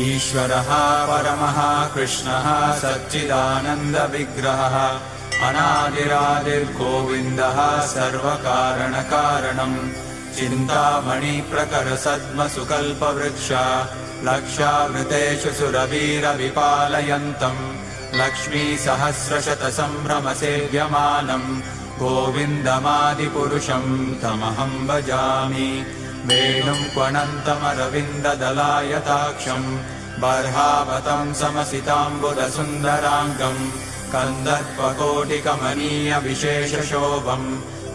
ईश्वरः परमः कृष्णः सच्चिदानन्दविग्रहः अनादिरादिर्गोविन्दः सर्वकारणकारणम् चिन्तामणिप्रकरसद्मसुकल्पवृक्ष लक्षावृतेषु सुरवीरविपालयन्तम् लक्ष्मीसहस्रशतसम्भ्रमसेव्यमानम् गोविन्दमादिपुरुषम् तमहम् भजामि वेणुम् क्वनन्तमरविन्ददलायताक्षम् बर्हावतम् समसिताम्बुदसुन्दराङ्गम् कन्दर्पकोटिकमनीयविशेषशोभम्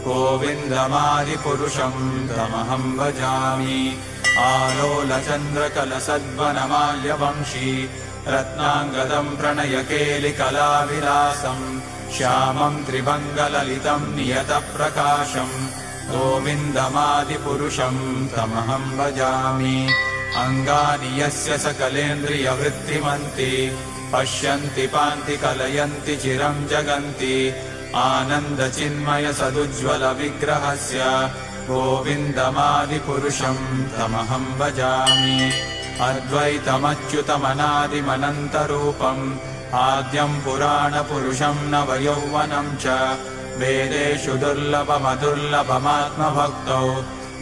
गोविन्दमादिपुरुषम् तमहम् भजामि आलोलचन्द्रकलसद्वनमाल्यवंशी रत्नाङ्गदम् प्रणयकेलिकलाविलासम् श्यामम् त्रिभङ्गललितम् नियतप्रकाशम् गोविन्दमादिपुरुषम् तमहम् भजामि अङ्गानि यस्य सकलेन्द्रियवृत्तिमन्ति पश्यन्ति पान्ति कलयन्ति चिरम् जगन्ति आनन्दचिन्मयसदुज्ज्वलविग्रहस्य गोविन्दमादिपुरुषम् तमहम् भजामि अद्वैतमच्युतमनादिमनन्तरूपम् आद्यम् पुराणपुरुषम् नवयौवनम् च वेदेषु दुर्लभमदुर्लभमात्मभक्तौ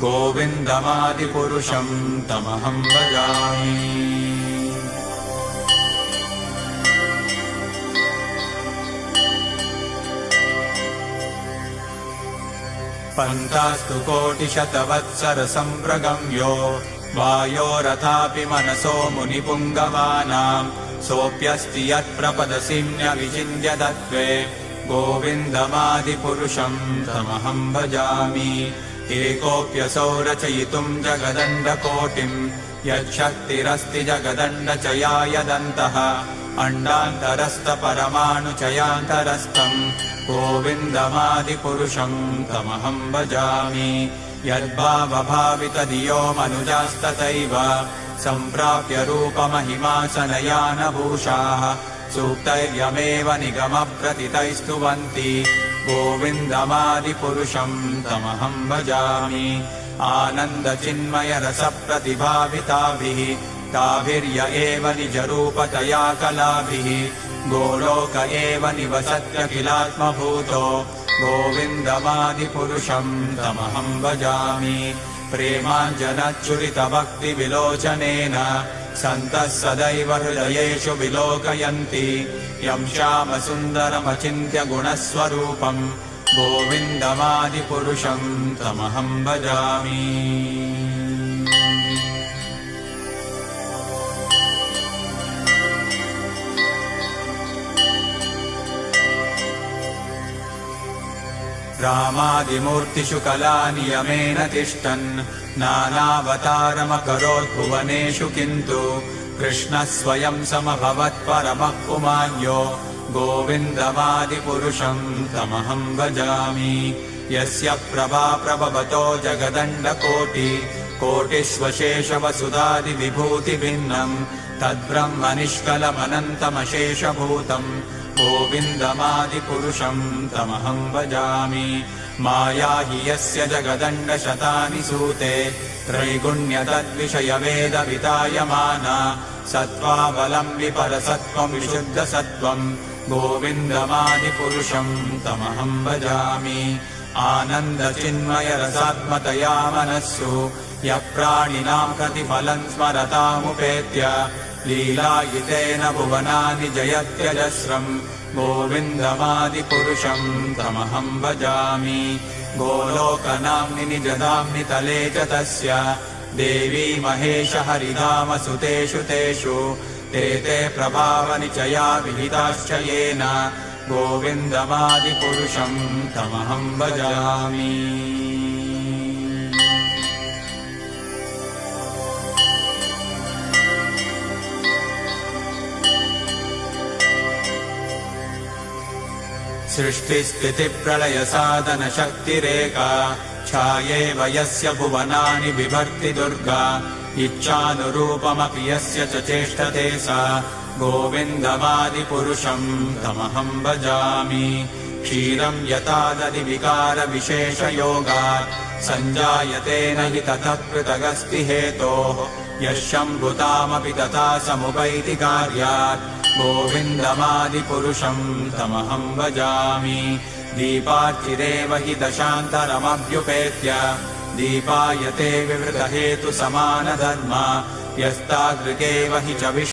गोविन्दमादिपुरुषम् तमहम् भजामि पन्तास्तु कोटिशतवत्सरसम्प्रगम्यो वायोरथापि मनसो मुनिपुङ्गवानाम् सोऽप्यस्ति यत्प्रपदसिम्न्यविचिन्त्यतत्त्वे गोविन्दमादिपुरुषम् तमहम् भजामि एकोऽप्यसौ रचयितुम् जगदण्डकोटिम् यच्छक्तिरस्ति जगदण्डचयायदन्तः अण्डान्तरस्थपरमाणुचयान्तरस्थम् गोविन्दमादिपुरुषम् तमहम् भजामि यद्भावभावितधियो मनुजास्तथैव सम्प्राप्य रूपमहिमासनयानभूषाः सूक्तैर्यमेव निगमप्रतितैस्तुवन्ति गोविन्दमादिपुरुषम् तमहम् भजामि आनन्दचिन्मयरसप्रतिभाविताभिः ताभिर्य एव निजरूपतया कलाभिः गोलोक एव निवसत्यखिलात्मभूतो गोविन्दमादिपुरुषम् तमहम् भजामि प्रेमाञ्जनच्चुरितभक्तिविलोचनेन सन्तः सदैव हृदयेषु विलोकयन्ति यं श्यामसुन्दरमचिन्त्य गुणस्वरूपम् गोविन्दमादिपुरुषम् तमहम् भजामि रामादिमूर्तिषु कलानियमेन तिष्ठन् नानावतारमकरोत् भुवनेषु किन्तु कृष्णः स्वयं समभवत् परमः पुमान्यो गोविन्दमादिपुरुषम् तमहम् भजामि यस्य प्रभा प्रभवतो जगदण्डकोटि कोटिष्वशेषवसुधादिविभूतिभिन्नम् तद्ब्रह्म निष्कलमनन्तमशेषभूतम् गोविन्दमादिपुरुषम् तमहम् भजामि माया हि यस्य जगदण्डशतानि सूते त्रैगुण्यतद्विषयवेदवितायमाना सत्त्वावलम्बिपरसत्त्वम् विशुद्धसत्त्वम् गोविन्दमादिपुरुषम् तमहम् भजामि आनन्दचिन्मयरसात्मतया मनस्सु यः प्राणिनाम् प्रतिफलम् स्मरतामुपेत्य लीलायितेन भुवनानि जयत्यजस्रम् गोविन्दमादिपुरुषम् तमहम् भजामि गोलोकनाम्नि निजधाम्नि तले च तस्य देवी महेश हरिधामसुतेषु तेषु ते प्रभावनिचया विहिताश्च येन गोविन्दमादिपुरुषम् तमहम् भजामि सृष्टिस्थितिप्रलयसाधनशक्तिरेका छायेव यस्य भुवनानि बिभर्ति दुर्गा इच्छानुरूपमपि यस्य च चेष्टते सा गोविन्दमादिपुरुषम् तमहम् भजामि क्षीरम् यथा दधिविकारविशेषयोगात् सञ्जायते न हि ततः पृथगस्ति हेतोः यः शम्भुतामपि तथा समुपैति कार्यात् गोविन्दमादिपुरुषम् तमहं भजामि दीपार्चिरेव हि दशान्तरमभ्युपेत्य दीपायते विवृतहेतुसमानधर्म यस्तादृगेव हि च